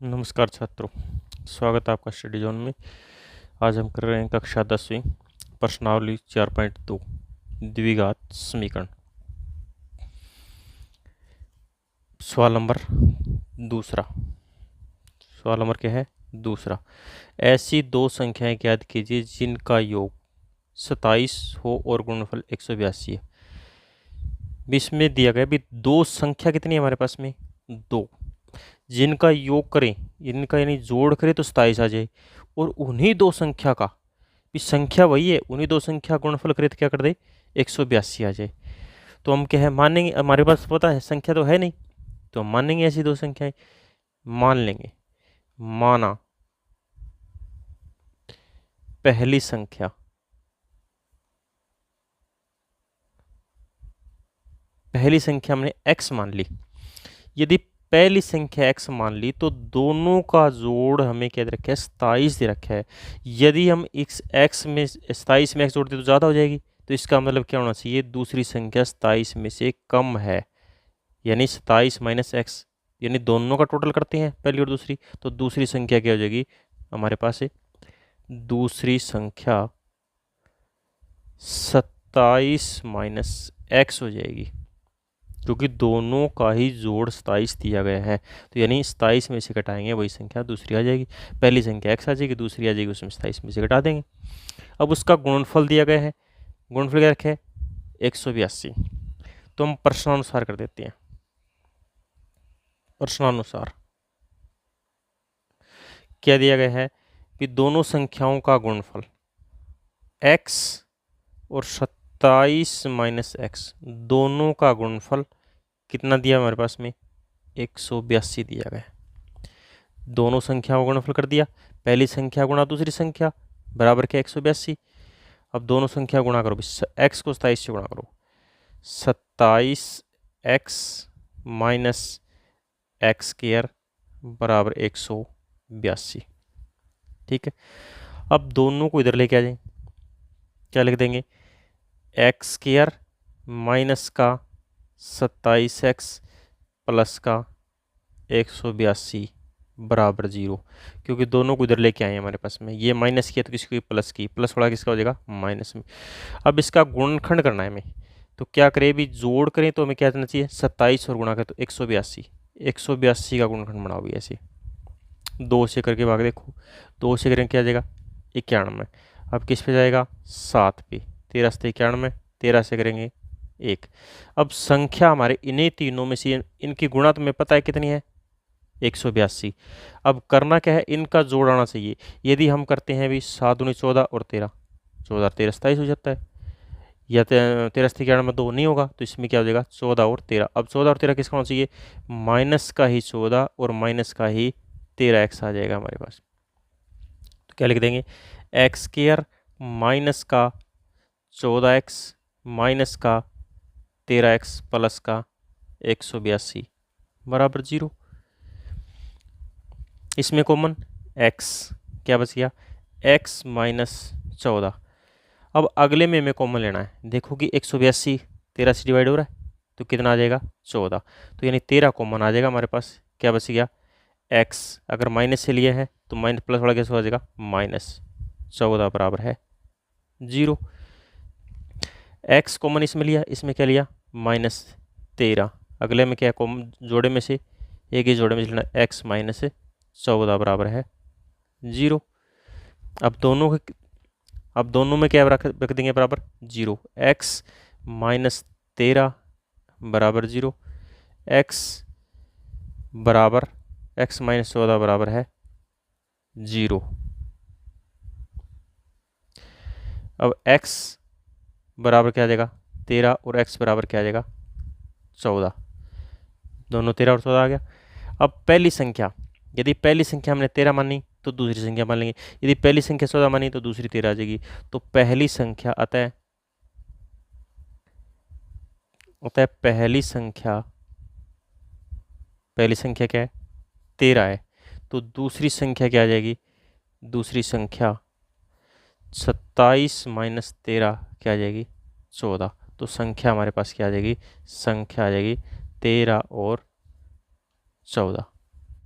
नमस्कार छात्रों, स्वागत है आपका स्टडी जोन में। आज हम कर रहे हैं कक्षा 10वीं प्रश्नावली 4.2 द्विघात समीकरण। सवाल नंबर दूसरा। सवाल नंबर क्या है? दूसरा। ऐसी दो संख्याएं ज्ञात कीजिए जिनका योग 27 हो और गुणनफल 182 है। इसमें दिया गया भी दो संख्या कितनी है हमारे पास में? दो। जिनका योग करें, इनका यानी जोड़ करें तो 27 आ जाए, और उन्हीं दो संख्या का भी संख्या वही है, उन्हीं दो संख्या गुणनफल करे तो क्या कर दे? 182 आ जाए। तो हम क्या है मानेंगे? हमारे पास पता है संख्या तो है नहीं, तो हम मानेंगे ऐसी दो संख्याएं। मान लेंगे, माना पहली संख्या हमने x मान ली। यदि पहली संख्या x मान ली तो दोनों का जोड़ हमें क्या दे रखा है? 27 दे रखा है। यदि हम x में 27 में x जोड़ते तो ज़्यादा हो जाएगी, तो इसका मतलब क्या होना चाहिए? दूसरी संख्या 27 में से कम है, यानी 27 माइनस एक्स, यानी दोनों का टोटल करते हैं पहली और दूसरी, तो दूसरी संख्या क्या हो जाएगी हमारे पास है? दूसरी संख्या 27 माइनस एक्स हो जाएगी, क्योंकि दोनों का ही जोड़ 27 दिया गया है। तो यानी 27 में से घटाएंगे वही संख्या दूसरी आ जाएगी। पहली संख्या x आ जाएगी, दूसरी आ जाएगी, उसमें 27 में से घटा देंगे। अब उसका गुणनफल दिया गया है। गुणनफल क्या रखे है? 182। तो हम प्रश्नानुसार कर देते हैं। प्रश्नानुसार क्या दिया गया है कि दोनों संख्याओं का गुणनफल x और 27 माइनस एक्स, दोनों का गुणनफल कितना दिया हमारे पास में? 182 दिया गया। दोनों संख्याओं का गुणनफल कर दिया, पहली संख्या गुणा दूसरी संख्या बराबर क्या? 182। अब दोनों संख्या गुणा करो, x को 27 से गुणा करो, 27x माइनस एक्स स्क्वायर बराबर 182। ठीक है। अब दोनों को इधर लेके आ जाए, क्या लिख देंगे? एक्स स्क्वायर माइनस का 27x प्लस का 182 बराबर 0, क्योंकि दोनों को इधर लेके आए हैं हमारे पास में। ये माइनस किया तो किसकी? प्लस की, प्लस वाला किसका हो जाएगा? माइनस में। अब इसका गुणनखंड करना है हमें, तो क्या करें? भी जोड़ करें तो हमें क्या करना चाहिए? 27 और गुणा करें तो 182। 182 का गुणनखंड बनाओ भी ऐसे, 2 से करके भाग देखो, 2 से करेंगे क्या आ जाएगा? 91। अब किस पे जाएगा? 7 पे। 13 से 91, 13 से करेंगे 1। अब संख्या हमारे इन्हीं तीनों में से इनकी गुणा तुम्हें पता है कितनी है? 182। अब करना क्या है? इनका जोड़ आना चाहिए। यदि हम करते हैं भी 7 दूनी 14 और 13, 14 13 27 हो जाता है, या 13 से 91 2 नहीं होगा, तो इसमें क्या हो जाएगा? 14 और 13। अब 14 और 13 किसका होना चाहिए? माइनस का ही 14 और माइनस का ही 13x आ जाएगा हमारे पास। तो क्या लिख देंगे? एक्स स्क्वायर माइनस का 14x माइनस का 13x प्लस का 182 बराबर 0। इसमें कॉमन x क्या बच गया? x minus 14। अब अगले में हमें कॉमन लेना है। देखो कि 182 13 से डिवाइड हो रहा है, तो कितना आ जाएगा? 14। तो यानी 13 कॉमन आ जाएगा हमारे पास। क्या बच गया? x अगर माइनस से लिया है तो माइनस प्लस वाला कैसे हो जाएगा? माइनस 14 बराबर है 0। x कॉमन इसमें लिया, इसमें क्या लिया? माइनस 13। अगले में क्या कॉमन? जोड़े में से एक ही जोड़े में से लेना, x माइनस 14 बराबर है 0। अब दोनों में क्या रख देंगे बराबर? 0। x माइनस 13 बराबर 0, x बराबर x माइनस 14 बराबर है 0। अब x बराबर क्या आ जाएगा? 13 और x बराबर क्या आ जाएगा? 14। दोनों 13 और 14 आ गया। अब पहली संख्या, यदि पहली संख्या हमने 13 मानी तो दूसरी संख्या मान लेंगे, यदि पहली संख्या 14 मानी तो दूसरी 13 आ जाएगी। तो पहली संख्या अतः पहली संख्या क्या है? 13 है। तो दूसरी संख्या क्या आ जाएगी? दूसरी संख्या 27 माइनस 13 क्या आ जाएगी? 14। तो संख्या हमारे पास क्या आ जाएगी? संख्या आ जाएगी 13 और 14।